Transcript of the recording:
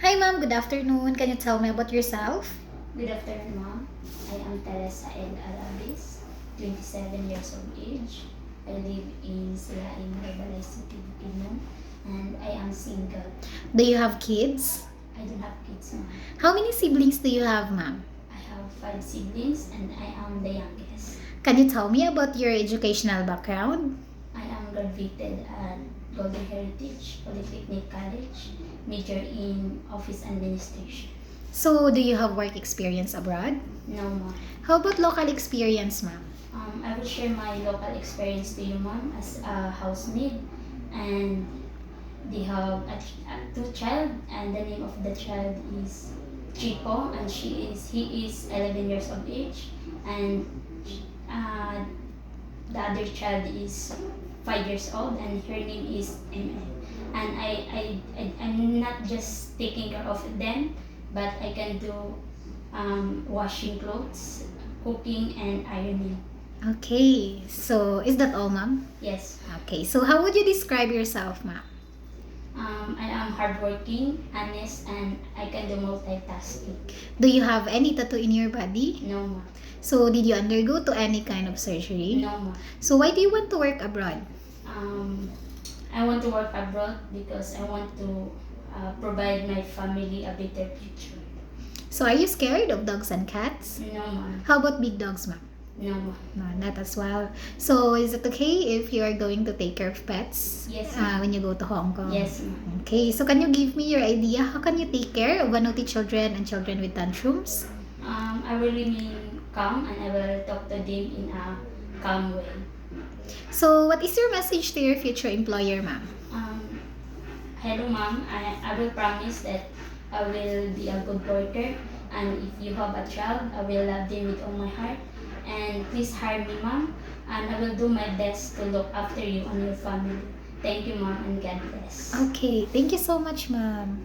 Hi, ma'am. Good afternoon. Can you tell me about yourself? Good afternoon, ma'am. I am Teresa L. Arabis, 27 years of age. I live in Silaing, Balay City, Filipino, and I am single. Do you have kids? I don't have kids, ma'am. How many siblings do you have, ma'am? I have 5 siblings, and I am the youngest. Can you tell me about your educational background? I am graduated at Golden Heritage Polytechnic College, major in Office Administration. So, do you have work experience abroad? No, ma'am. How about local experience, ma'am? I will share my local experience to you, ma'am, as a housemaid, and they have two child, and the name of the child is Chico, and he is 11 years of age, and uh, the other child is 5 years old, and her name is Emma. And I'm not just taking care of them, but I can do washing clothes, cooking, and ironing. Okay. So, is that all, ma'am? Yes. Okay. So, how would you describe yourself, ma'am? I am hardworking, honest, and I can do multitasking. Do you have any tattoo in your body? No, ma. So, did you undergo to any kind of surgery? No, ma. So, why do you want to work abroad? I want to work abroad because I want to provide my family a better future. So, are you scared of dogs and cats? No, ma. How about big dogs, ma'am? No, ma. No, not as well. So, is it okay if you are going to take care of pets Yes, when you go to Hong Kong? Yes, ma. Okay, so can you give me your idea? How can you take care of naughty children and children with tantrums? I will remain calm, and I will talk to them in a calm way. So, what is your message to your future employer, ma'am? Hello, ma'am. I will promise that I will be a good worker, and if you have a child, I will love them with all my heart. And please hire me, ma'am, and I will do my best to look after you and your family. Thank you, ma'am, and God bless. Okay, thank you so much, ma'am.